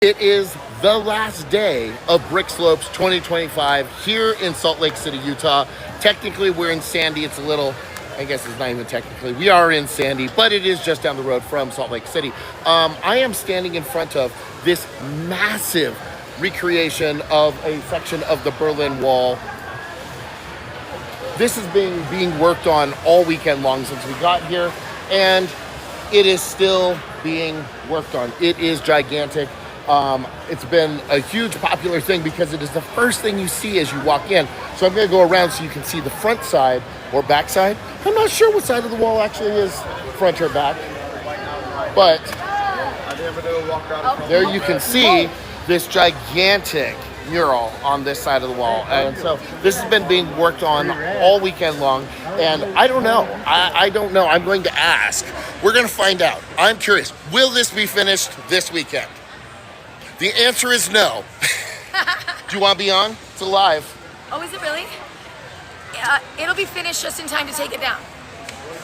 It is the last day of BrickSlopes 2025 here in Salt Lake City, Utah. Technically, we're in Sandy. It's a little, I guess it's not even technically. We are in Sandy, but it is just down the road from Salt Lake City. I am standing in front of this massive recreation of a section of the Berlin Wall. This is being worked on all weekend long since we got here, and it is still being worked on. It is gigantic. It's been a huge popular thing because it is the first thing you see as you walk in. So I'm going to go around so you can see the front side or back side. I'm not sure what side of the wall actually is front or back, but there you can see this gigantic mural on this side of the wall. And so this has been being worked on all weekend long, and I don't know. I don't know. I'm going to ask. We're going to find out. I'm curious. Will this be finished this weekend? The answer is no. Do you want to be on? It's alive. Oh, is it really? It'll be finished just in time to take it down.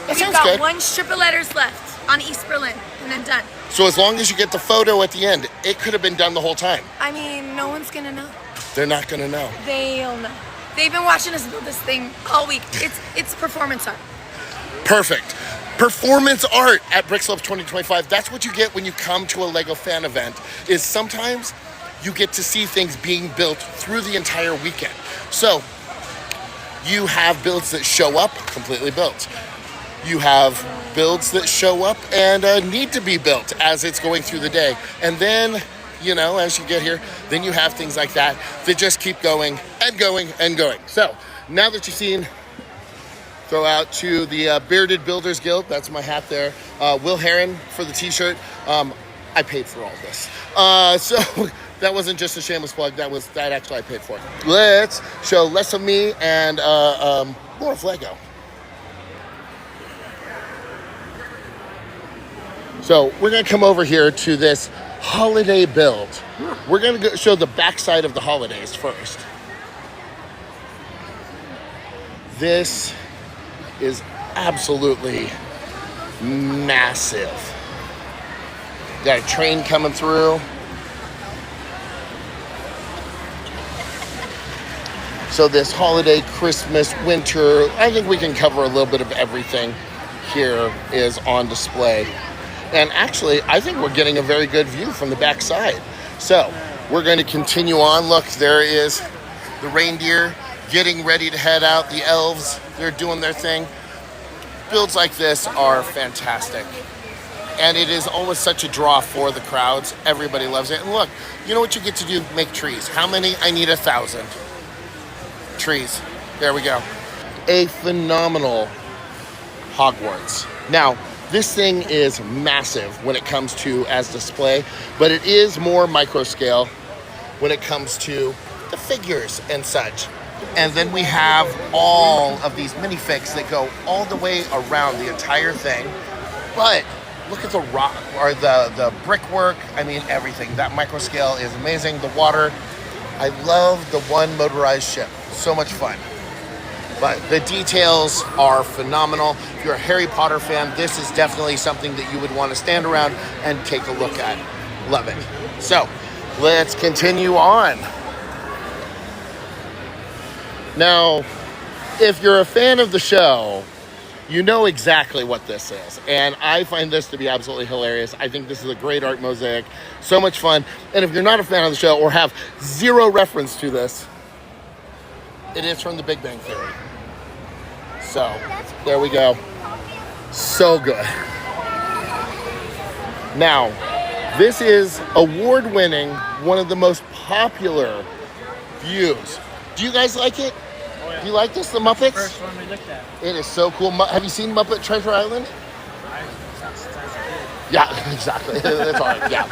That We've sounds got good. one strip of letters left on East Berlin, and I'm done. So as long as you get the photo at the end, it could have been done the whole time. I mean, no one's gonna know. They're not going to know. They'll know. They've been watching us build this thing all week. It's performance art. Perfect. Performance art at BrickSlopes 2025. That's what you get when you come to a Lego fan event, is sometimes you get to see things being built through the entire weekend. So you have builds that show up completely built. You have builds that show up and need to be built as it's going through the day. And then, you know, as you get here, then you have things like that just keep going and going and going. So now that you've seen, throw out to the Bearded Builders Guild. That's my hat there. Will Heron for the t-shirt. I paid for all this. So that wasn't just a shameless plug. That actually I paid for. Let's show less of me and more of Lego. So we're gonna come over here to this holiday build. We're gonna show the backside of the holidays first. This is absolutely massive. Got a train coming through. So this holiday, Christmas, winter, I think we can cover a little bit of everything here is on display. And actually, I think we're getting a very good view from the back side. So we're going to continue on. Look, there is the reindeer getting ready to head out. The elves, they're doing their thing. Builds like this are fantastic. And it is always such a draw for the crowds. Everybody loves it. And look, you know what you get to do? Make trees. How many? I need 1,000 trees. There we go. A phenomenal Hogwarts. Now, this thing is massive when it comes to as display, but it is more micro scale when it comes to the figures and such. And then we have all of these minifigs that go all the way around the entire thing. But look at the rock or the brickwork. I mean, everything. That micro scale is amazing. The water. I love the one motorized ship. So much fun. But the details are phenomenal. If you're a Harry Potter fan, this is definitely something that you would want to stand around and take a look at. Love it. So let's continue on. Now, if you're a fan of the show, you know exactly what this is. And I find this to be absolutely hilarious. I think this is a great art mosaic. So much fun. And if you're not a fan of the show or have zero reference to this, it is from the Big Bang Theory. So, there we go. So good. Now, this is award-winning, one of the most popular views. Do you guys like it? Oh, yeah. Do you like this, the Muppets? First one we looked at. It is so cool. Have you seen Muppet Treasure Island? Yeah, exactly. That's all right, yeah.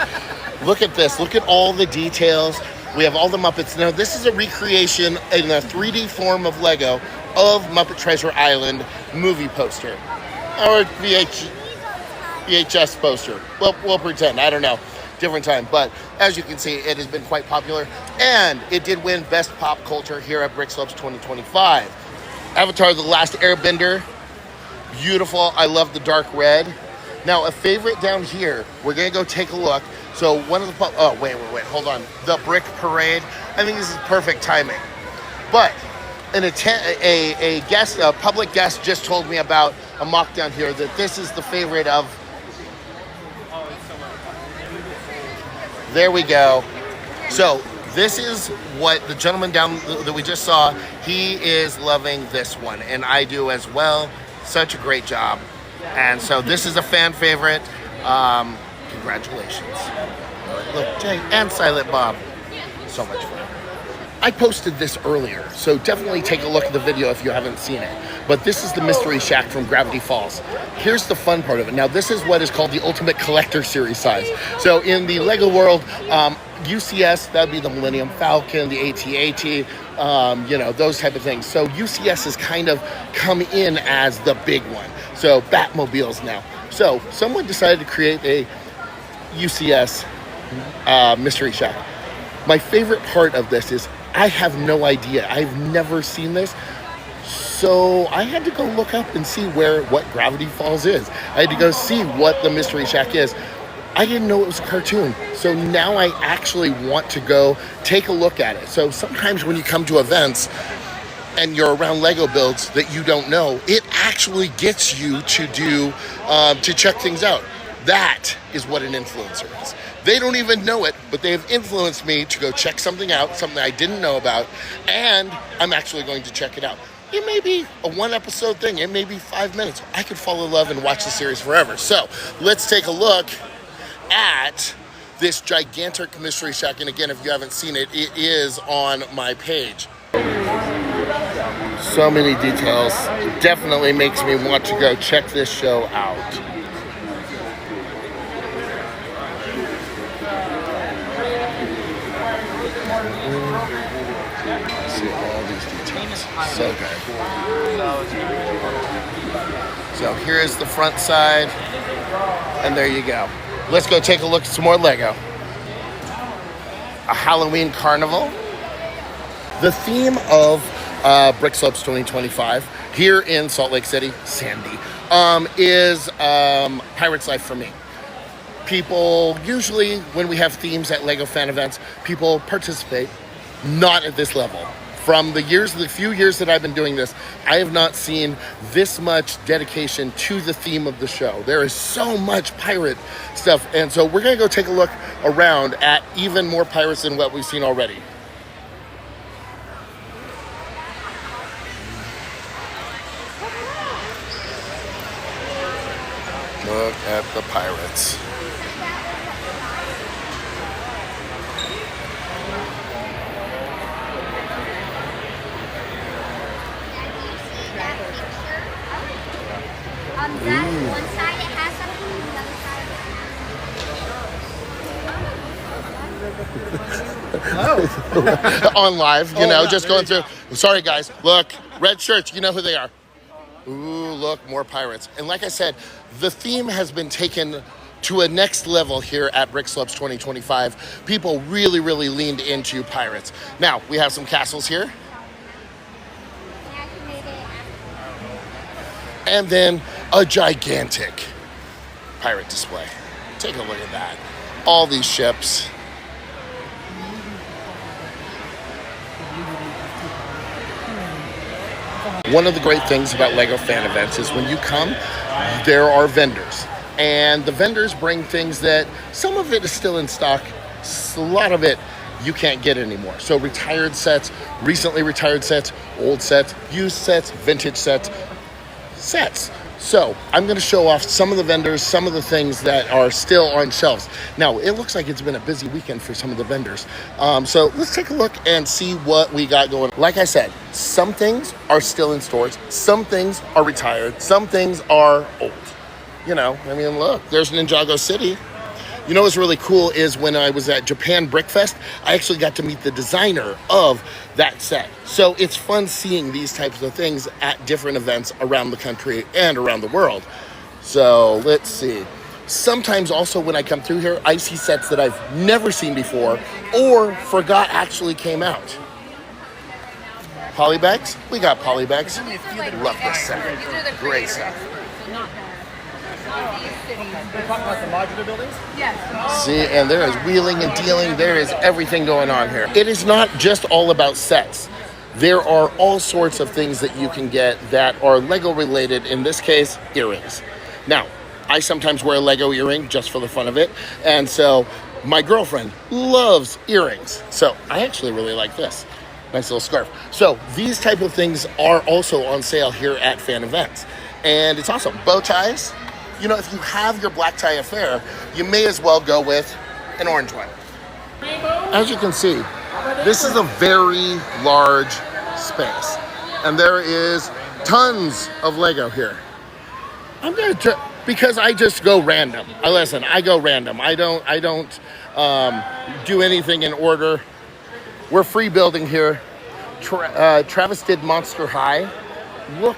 Look at this. Look at all the details. We have all the Muppets. Now, this is a recreation in a 3D form of Lego of Muppet Treasure Island movie poster. Or VHS poster. Well, we'll pretend. I don't know. Different time. But as you can see, it has been quite popular. And it did win Best Pop Culture here at BrickSlopes 2025. Avatar: The Last Airbender. Beautiful. I love the dark red. Now, a favorite down here. We're going to go take a look. So one of the wait, hold on. The Brick Parade. I think this is perfect timing. But a public guest just told me about a mock down here that this is the favorite of. There we go. So this is what the gentleman down that we just saw, he is loving this one, and I do as well. Such a great job. And so this is a fan favorite. Congratulations. Look, Jay and Silent Bob. So much fun. I posted this earlier, so definitely take a look at the video if you haven't seen it. But this is the Mystery Shack from Gravity Falls. Here's the fun part of it. Now, this is what is called the Ultimate Collector Series size. So in the LEGO world, UCS, that'd be the Millennium Falcon, the AT-AT, those type of things. So UCS has kind of come in as the big one. So Batmobiles now. So someone decided to create a UCS Mystery Shack. My favorite part of this is I have no idea. I've never seen this. So I had to go look up and see what Gravity Falls is. I had to go see what the Mystery Shack is. I didn't know it was a cartoon. So now I actually want to go take a look at it. So sometimes when you come to events and you're around Lego builds that you don't know, it actually gets you to do, to check things out. That is what an influencer is. They don't even know it, but they have influenced me to go check something out, something I didn't know about, and I'm actually going to check it out. It may be a one-episode thing. It may be 5 minutes. I could fall in love and watch the series forever. So let's take a look at this gigantic Mystery Shack. And again, if you haven't seen it, it is on my page. So many details. It definitely makes me want to go check this show out. See all these details. So good. So here's the front side, and there you go. Let's go take a look at some more Lego. A Halloween carnival. The theme of BrickSlopes 2025 here in Salt Lake City, Sandy, is Pirate's Life for me. People, usually when we have themes at LEGO fan events, people participate, not at this level. From the few years that I've been doing this, I have not seen this much dedication to the theme of the show. There is so much pirate stuff, and so we're gonna go take a look around at even more pirates than what we've seen already. Look at the pirates. On that one side it has something, the other side. On live, just going through. Sorry guys, look, red shirts, you know who they are. Ooh, look, more pirates. And like I said, the theme has been taken to a next level here at BrickSlopes 2025. People really, really leaned into pirates. Now, we have some castles here. And then a gigantic pirate display. Take a look at that. All these ships. One of the great things about LEGO fan events is when you come, there are vendors. And the vendors bring things that some of it is still in stock. A lot of it you can't get anymore. So retired sets, recently retired sets, old sets, used sets, vintage sets. So I'm going to show off some of the vendors, some of the things that are still on shelves. Now, it looks like it's been a busy weekend for some of the vendors. So let's take a look and see what we got going. Like I said, some things are still in stores. Some things are retired. Some things are old. Look, there's Ninjago City. You know what's really cool is when I was at Japan Brick Fest, I actually got to meet the designer of that set. So it's fun seeing these types of things at different events around the country and around the world. So let's see. Sometimes also when I come through here, I see sets that I've never seen before or forgot actually came out. Polybags? We got polybags. Love this set. Great set. See, and there is wheeling and dealing. There is everything going on here. It is not just all about sets. There are all sorts of things that you can get that are Lego related. In this case, earrings. Now, I sometimes wear a Lego earring just for the fun of it. And so my girlfriend loves earrings. So I actually really like this. Nice little scarf. So these type of things are also on sale here at Fan Events. And it's awesome. Bow ties. You know, if you have your black tie affair, you may as well go with an orange one. As you can see, this is a very large space. And there is tons of Lego here. I'm going to, because I just go random. I go random. I don't do anything in order. We're free building here. Travis did Monster High. Look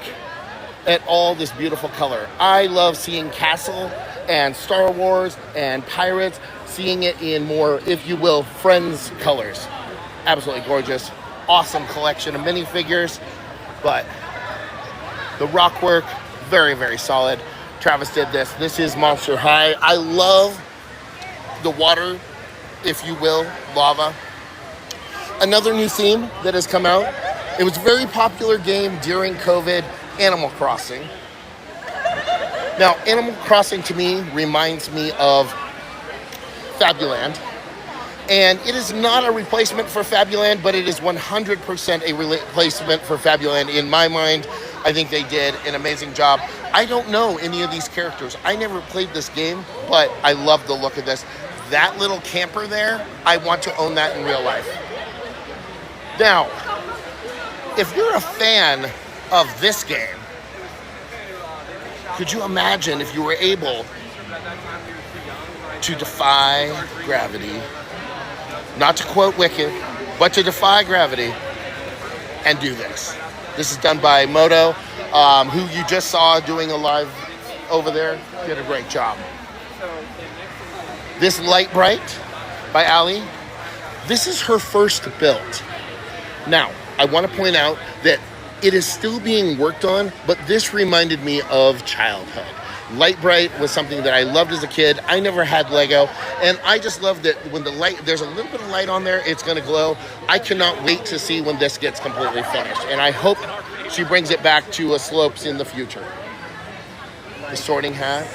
at all this beautiful color. I love seeing Castle and Star Wars and Pirates, seeing it in more, if you will, Friends colors. Absolutely gorgeous. Awesome collection of minifigures, but the rock work, very, very solid. Travis did this. This is Monster High. I love the water, if you will, lava. Another new theme that has come out. It was a very popular game during COVID, Animal Crossing. Now, Animal Crossing to me reminds me of Fabuland. And it is not a replacement for Fabuland, but it is 100% a replacement for Fabuland in my mind. I think they did an amazing job. I don't know any of these characters. I never played this game, but I love the look of this. That little camper there, I want to own that in real life. Now, if you're a fan of this game, could you imagine if you were able to defy gravity, not to quote Wicked, but to defy gravity and do this? This is done by Moto, who you just saw doing a live over there. Did a great job. This Light Bright by Ali, this is her first build. Now, I want to point out that it is still being worked on, but this reminded me of childhood. Light Bright was something that I loved as a kid. I never had Lego, and I just love that when the light, there's a little bit of light on there, it's gonna glow. I cannot wait to see when this gets completely finished, and I hope she brings it back to a Slopes in the future. The sorting hat.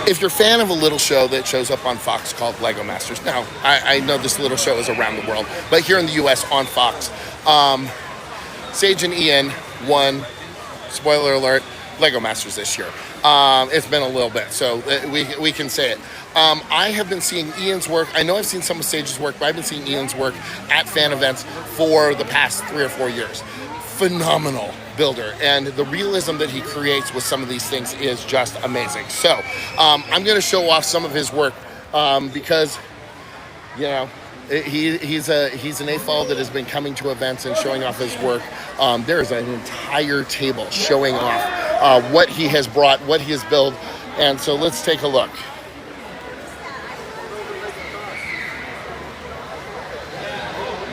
If you're a fan of a little show that shows up on Fox called Lego Masters, now I know this little show is around the world, but here in the US on Fox, Sage and Ian won, spoiler alert, Lego Masters this year. It's been a little bit, so we can say it. I have been seeing Ian's work. I know I've seen some of Sage's work, but I've been seeing Ian's work at fan events for the past 3 or 4 years. Phenomenal builder, and the realism that he creates with some of these things is just amazing. So I'm going to show off some of his work because, you know, he's an AFOL that has been coming to events and showing off his work. There is an entire table showing off what he has brought, what he has built, and so let's take a look.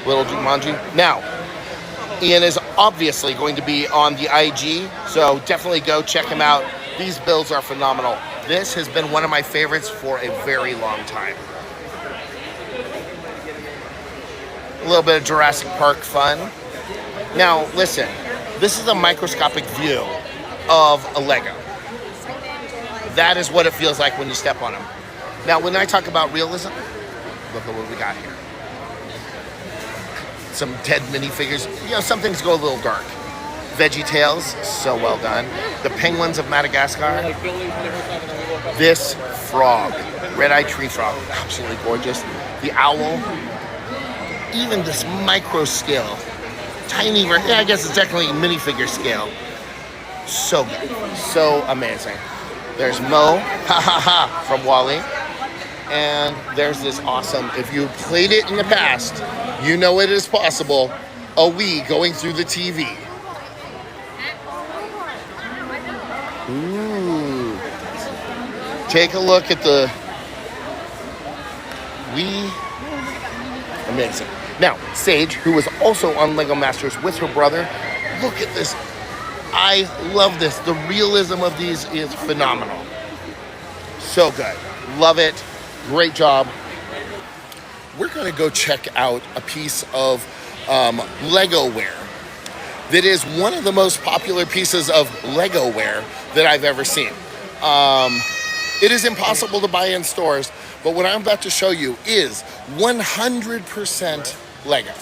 Little Jumanji. Now, Ian is obviously going to be on the IG, so definitely go check him out. These builds are phenomenal. This has been one of my favorites for a very long time. A little bit of Jurassic Park fun. Now, listen, this is a microscopic view of a Lego. That is what it feels like when you step on them. Now, when I talk about realism, look at what we got here. Some dead minifigures. You know, some things go a little dark. Veggie Tales, so well done. The Penguins of Madagascar. This frog, red-eyed tree frog, absolutely gorgeous. The owl. Even this micro scale, tiny, yeah, I guess it's technically minifigure scale. So good, so amazing. There's Mo, ha ha ha, from WALL-E. And there's this awesome, if you played it in the past, you know it is possible, a Wii going through the TV. Ooh. Take a look at the Wii. Amazing. Now, Sage, who was also on Lego Masters with her brother, look at this I love this. The realism of these is phenomenal. So good. Love it. Great job. We're going to go check out a piece of Lego ware that is one of the most popular pieces of Lego ware that I've ever seen. It is impossible to buy in stores, but what I'm about to show you is 100% Lego.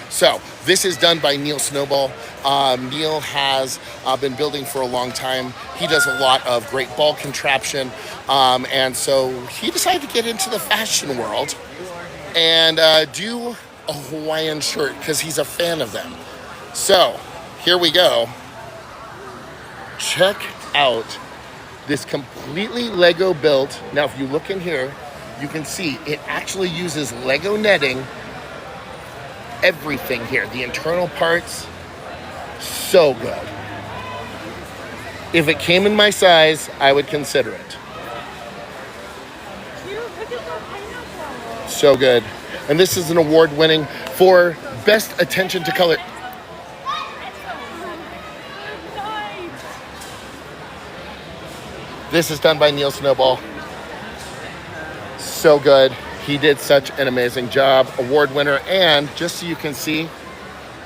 So this is done by Neil Snowball. Neil has been building for a long time. He does a lot of great ball contraption. And so he decided to get into the fashion world and do a Hawaiian shirt because he's a fan of them. So here we go. Check out this completely Lego built. Now, if you look in here, you can see it actually uses Lego netting. Everything here, the internal parts, so good. If it came in my size, I would consider it. So good. And this is an award winning for best attention to color. This is done by Neil Snowball. So good. He did such an amazing job. Award winner, and just so you can see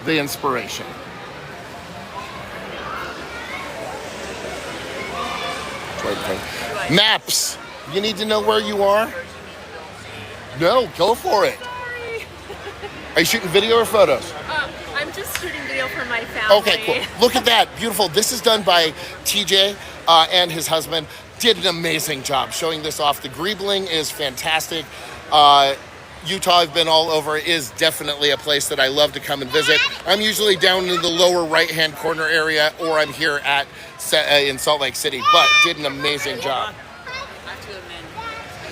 the inspiration. Maps. You need to know where you are? No, go for it. Are you shooting video or photos? I'm just shooting video for my family. Okay, cool. Look at that. Beautiful. This is done by TJ and his husband. Did an amazing job showing this off. The greebling is fantastic. Utah, I've been all over, is definitely a place that I love to come and visit. I'm usually down in the lower right-hand corner area, or I'm here at in Salt Lake City, but did an amazing job.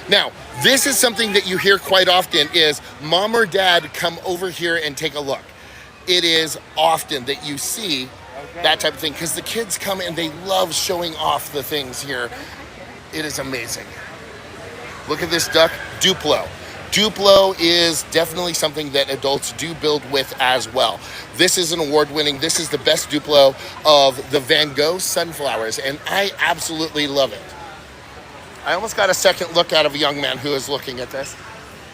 Now, this is something that you hear quite often is mom or dad come over here and take a look. It is often that you see that type of thing because the kids come and they love showing off the things here. It is amazing. Look at this duck, Duplo. Duplo is definitely something that adults do build with as well. This is an award-winning, this is the best Duplo of the Van Gogh sunflowers, and I absolutely love it. I almost got a second look out of a young man who is looking at this.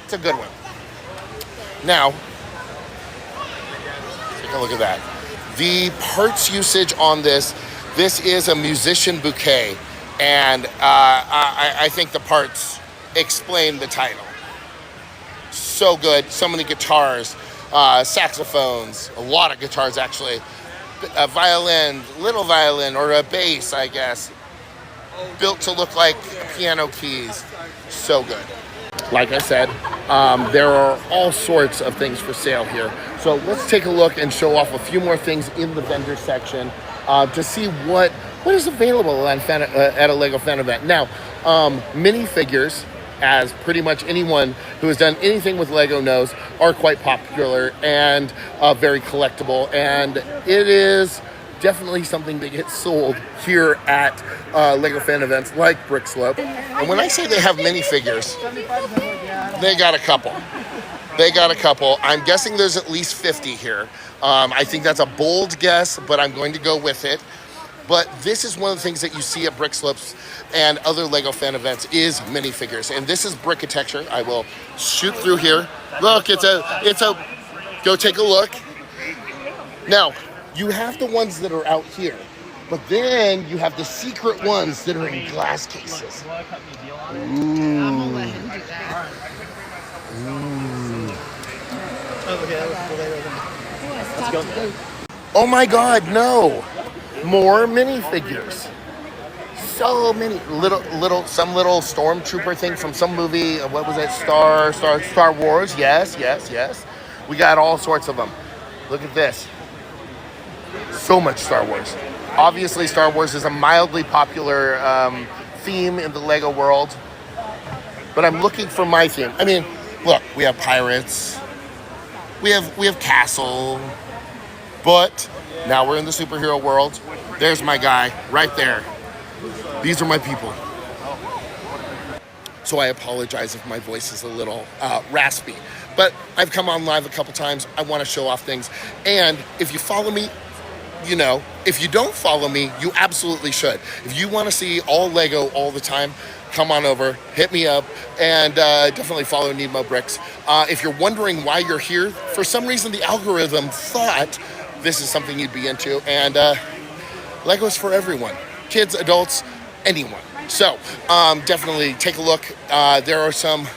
It's a good one. Now, take a look at that. The parts usage on this is a musician bouquet, and I think the parts explain the title. So good. So many guitars, saxophones, a lot of guitars actually, a violin, little violin, or a bass, I guess, built to look like piano keys. So good. Like I said, there are all sorts of things for sale here. So let's take a look and show off a few more things in the vendor section to see what is available at a Lego fan event. Now, minifigures, as pretty much anyone who has done anything with Lego knows, are quite popular and very collectible. And it is definitely something that gets sold here at Lego fan events like BrickSlopes. And when I say they have minifigures, they got a couple. They got a couple. I'm guessing there's at least 50 here. I think that's a bold guess, but I'm going to go with it. But this is one of the things that you see at BrickSlopes and other Lego fan events is minifigures. And this is Brickitecture. I will shoot through here. Look, it's a, go take a look. Now, you have the ones that are out here, but then you have the secret ones that are in glass cases. Ooh. Oh my God, no. More minifigures. So many some little stormtrooper thing from some movie. What was it? Star Wars. Yes. We got all sorts of them. Look at this. So much Star Wars. Obviously, Star Wars is a mildly popular theme in the Lego world. But I'm looking for my theme. I mean, look, we have pirates. We have castle. But now we're in the superhero world. There's my guy right there. These are my people. So I apologize if my voice is a little raspy. But I've come on live a couple times. I want to show off things. And if you follow me, you know, if you don't follow me, you absolutely should. If you want to see all Lego all the time, come on over, hit me up, and definitely follow Need Mo Bricks. If you're wondering why you're here, for some reason the algorithm thought this is something you'd be into, and Lego's for everyone, kids, adults, anyone. So definitely take a look. There are some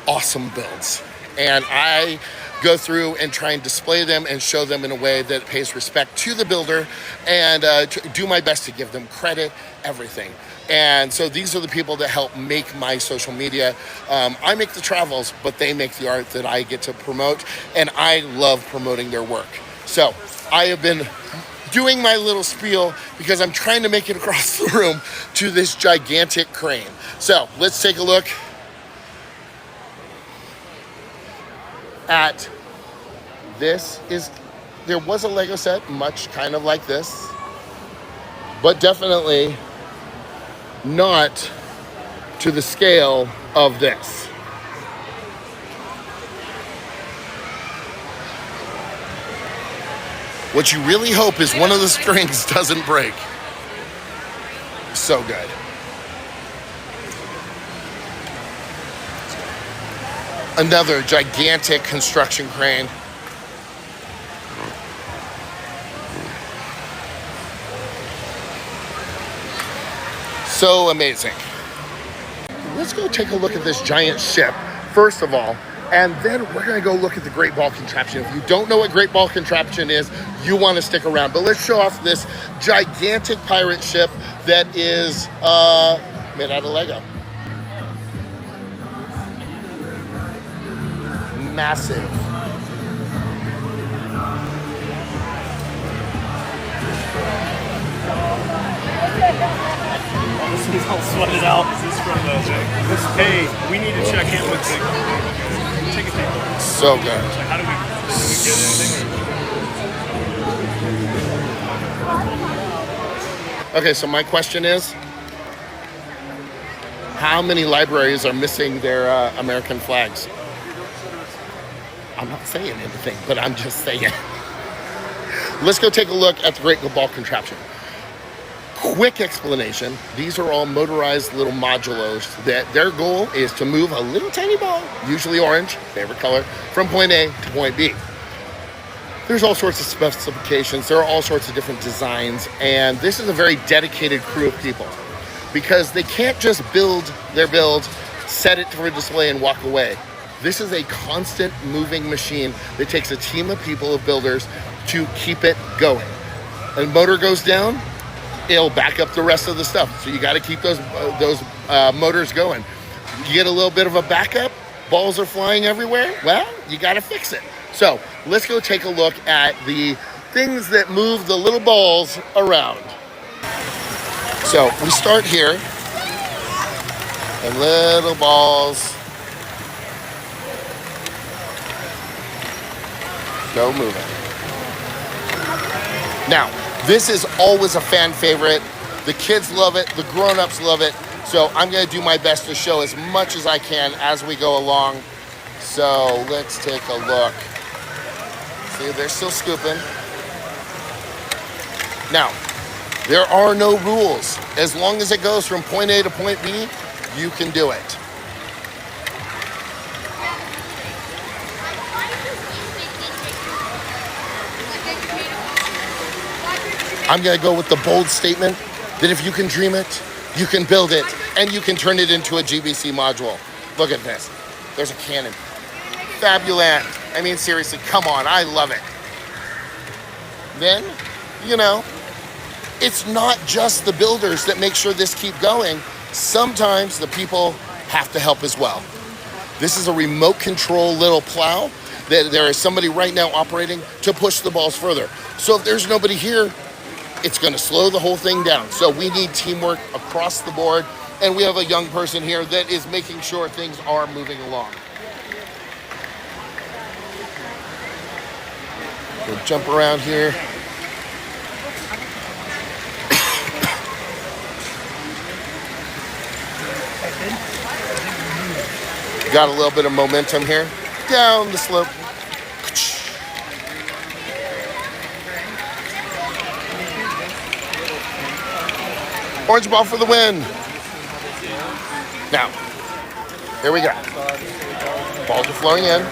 awesome builds, and I go through and try and display them and show them in a way that pays respect to the builder, and do my best to give them credit, everything. And so these are the people that help make my social media. I make the travels, but they make the art that I get to promote, and I love promoting their work. So I have been doing my little spiel because I'm trying to make it across the room to this gigantic crane. So let's take a look at this. There was a Lego set much kind of like this, but definitely not to the scale of this. What you really hope is one of the strings doesn't break. So good. Another gigantic construction crane. So amazing. Let's go take a look at this giant ship, first of all, and then we're gonna go look at the Great Ball Contraption. If you don't know what Great Ball Contraption is, you wanna stick around. But let's show off this gigantic pirate ship that is made out of Lego. Massive. This one's all sweated out. This is from hey, we need to check in with the take a take. So good. Like, how do we get anything? Okay, so my question is, how many libraries are missing their American flags? I'm not saying anything, but I'm just saying. Let's go take a look at the Great Ball Contraption. Quick explanation, these are all motorized little modulos that their goal is to move a little tiny ball, usually orange, favorite color, from point A to point B. There's all sorts of specifications, there are all sorts of different designs, and this is a very dedicated crew of people because they can't just build their build, set it for a display and walk away. This is a constant moving machine that takes a team of people, of builders, to keep it going. A motor goes down, it'll back up the rest of the stuff. So you got to keep those motors going. You get a little bit of a backup, balls are flying everywhere, well, you got to fix it. So let's go take a look at the things that move the little balls around. So we start here, and little balls go moving. Now, this is always a fan favorite. The kids love it, the grown-ups love it. So I'm gonna do my best to show as much as I can as we go along. So let's take a look. See, they're still scooping. Now, there are no rules. As long as it goes from point A to point B, you can do it. I'm gonna go with the bold statement that if you can dream it, you can build it, and you can turn it into a GBC module. Look at this. There's a cannon. Fabuland. I mean, seriously, come on, I love it. Then, you know, it's not just the builders that make sure this keep going. Sometimes the people have to help as well. This is a remote control little plow that there is somebody right now operating to push the balls further. So if there's nobody here, it's gonna slow the whole thing down. So we need teamwork across the board, and we have a young person here that is making sure things are moving along. We'll jump around here. Got a little bit of momentum here. Down the slope. Orange ball for the win. Now, here we go. Balls are flowing in. And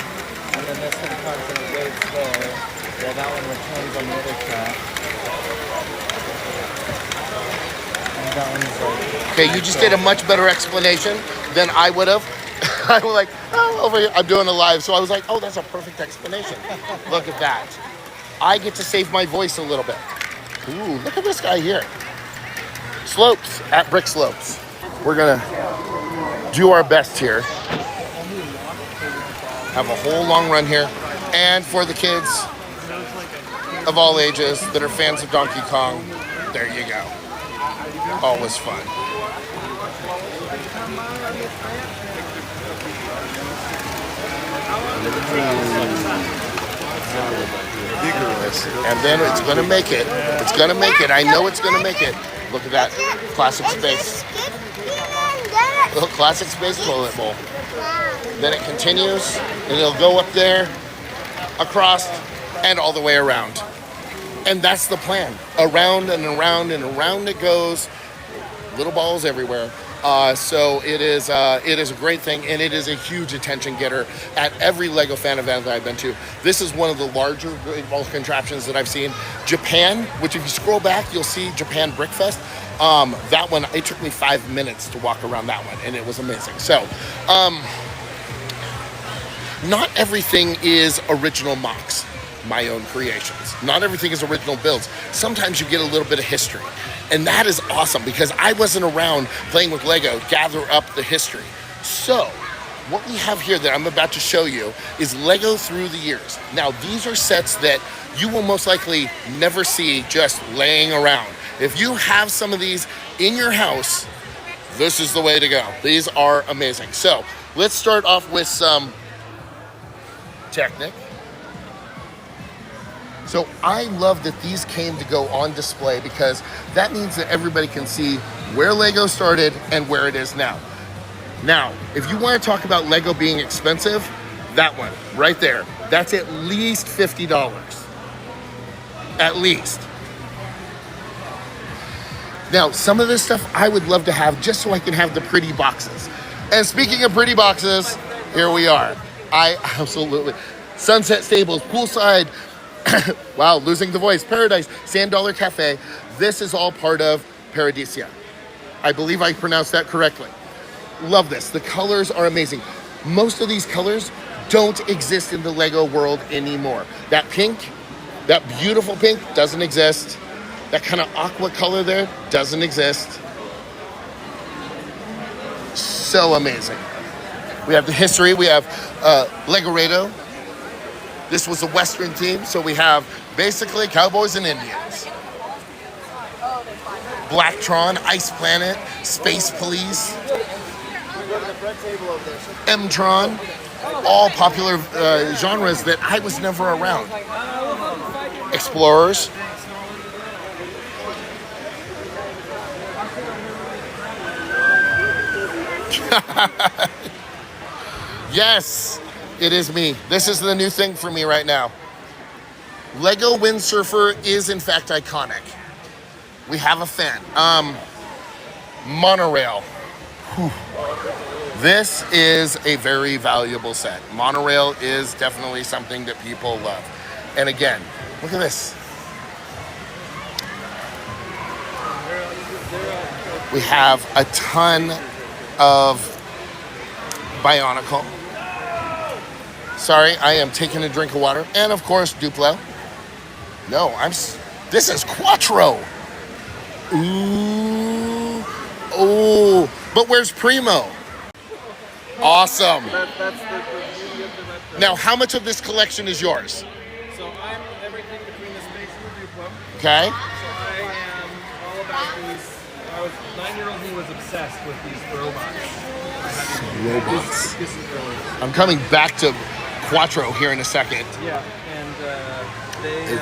then this one comes and it waits there. Yeah, that one returns on the other track. And that one's like... Okay, you just did a much better explanation than I would have. I was like, oh, over here. I'm doing a live. So I was like, oh, that's a perfect explanation. Look at that. I get to save my voice a little bit. Ooh, look at this guy here. Slopes at BrickSlopes. We're going to do our best here. Have a whole long run here. And for the kids of all ages that are fans of Donkey Kong, there you go. Always fun. And then it's going to make it. It's going to make it. I know it's going to make it. Look at that. Classic space. Little classic space toilet bowl. Then it continues, and it'll go up there, across, and all the way around. And that's the plan. Around and around and around it goes. Little balls everywhere. So it is a great thing, and it is a huge attention getter at every Lego fan event that I've been to. This is one of the larger great ball contraptions that I've seen. Japan, which if you scroll back, you'll see Japan Brick Fest. That one, it took me 5 minutes to walk around that one, and it was amazing. So, not everything is original mocks, my own creations. Not everything is original builds. Sometimes you get a little bit of history. And that is awesome because I wasn't around playing with Lego, gather up the history. So, what we have here that I'm about to show you is Lego through the years. Now, these are sets that you will most likely never see just laying around. If you have some of these in your house, this is the way to go. These are amazing. So, let's start off with some Technic. So I love that these came to go on display because that means that everybody can see where Lego started and where it is now. Now, if you want to talk about Lego being expensive, that one right there, that's at least $50. At least. Now, some of this stuff I would love to have just so I can have the pretty boxes. And speaking of pretty boxes, here we are. I absolutely. Sunset Stables, poolside, wow, losing the voice, Paradise, Sand Dollar Cafe. This is all part of Paradisia. I believe I pronounced that correctly. Love this. The colors are amazing. Most of these colors don't exist in the Lego world anymore. That pink, that beautiful pink doesn't exist. That kind of aqua color there doesn't exist. So amazing. We have the history. We have Legorado. This was a Western theme, so we have basically cowboys and Indians. Blacktron, Ice Planet, Space Police, M-Tron, all popular genres that I was never around. Explorers. Yes, it is me. This is the new thing for me right now. Lego Windsurfer is in fact iconic. We have a fan. Monorail. Whew. This is a very valuable set. Monorail is definitely something that people love. And again, look at this. We have a ton of Bionicle. Sorry, I am taking a drink of water. And of course, Duplo. No, this is Quattro. Ooh. Oh, but where's Primo? Awesome. That's the beauty of the retro. Now, how much of this collection is yours? So I'm everything between the space and the Duplo. Okay. So I am all about these. I was 9-year-old who was obsessed with these robots. Robots. This is really. I'm coming back to Quattro here in a second. Yeah, and they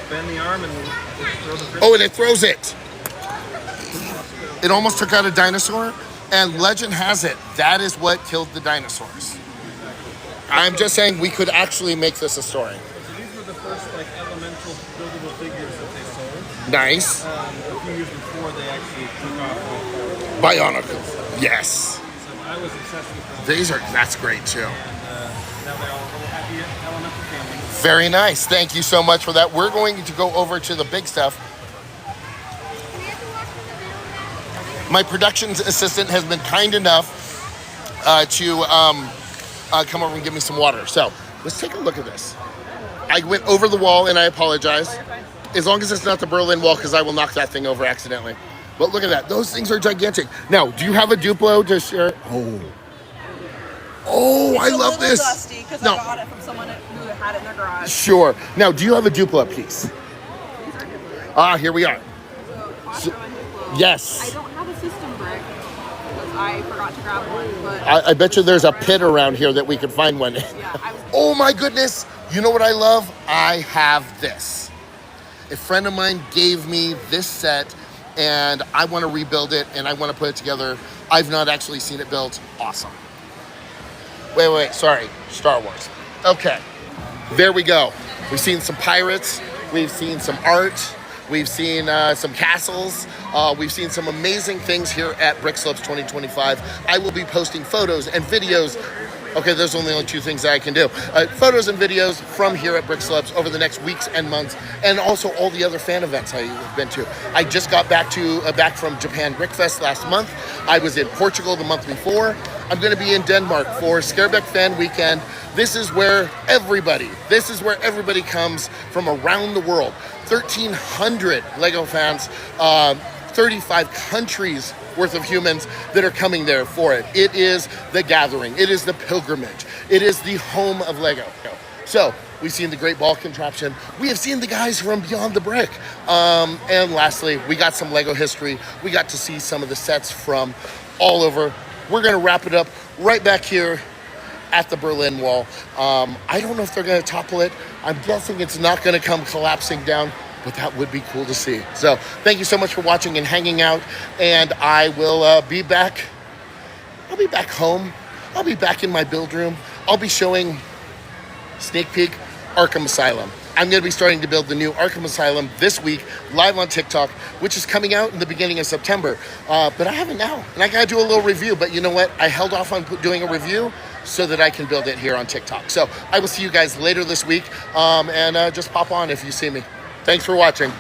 bend the arm and they throw the frisbee. Oh, and it throws it. It almost took out a dinosaur, and legend has it, that is what killed the dinosaurs. I'm just saying we could actually make this a story. So these were the first elemental buildable figures that they sold. Nice. A few years before before they actually took off with Bionicle. Yes. so I was obsessed with them. That's great too. And now they all have a little happy elemental family. Very nice. Thank you so much for that. We're going to go over to the big stuff. My production assistant has been kind enough to come over and give me some water. So let's take a look at this. I went over the wall and I apologize. As long as it's not the Berlin Wall, because I will knock that thing over accidentally. But look at that. Those things are gigantic. Now, do you have a Duplo to share? Oh, I love this. Dusty because I got it from someone who had it in their garage. Sure. Now, do you have a Duplo piece? Here we are. So, Duplo. Yes. I don't have a system brick because I forgot to grab one. But I bet you there's a pit around here that we could find one. Yeah, Oh my goodness. You know what I love? I have this. A friend of mine gave me this set and I want to rebuild it and I want to put it together. I've not actually seen it built. Awesome. Wait, sorry. Star Wars. Okay. There we go. We've seen some pirates. We've seen some art. We've seen some castles. We've seen some amazing things here at BrickSlopes 2025. I will be posting photos and videos. Okay, those are the only two things that I can do. Photos and videos from here at BrickSlopes over the next weeks and months, and also all the other fan events I've been to. I just got back from Japan BrickFest last month. I was in Portugal the month before. I'm going to be in Denmark for Scareback Fan Weekend. This is where everybody comes from around the world. 1,300 Lego fans, 35 countries worth of humans that are coming there for it. It is the gathering. It is the pilgrimage. It is the home of Lego. So we've seen the Great Ball Contraption. We have seen the guys from Beyond the Brick. And lastly, we got some Lego history. We got to see some of the sets from all over. We're going to wrap it up right back here at the Berlin Wall. I don't know if they're going to topple it. I'm guessing it's not going to come collapsing down, but that would be cool to see. So thank you so much for watching and hanging out. And I will be back. I'll be back home. I'll be back in my build room. I'll be showing sneak peek Arkham Asylum. I'm going to be starting to build the new Arkham Asylum this week, live on TikTok, which is coming out in the beginning of September. But I have it now, and I got to do a little review. But you know what? I held off on doing a review so that I can build it here on TikTok. So I will see you guys later this week, and just pop on if you see me. Thanks for watching.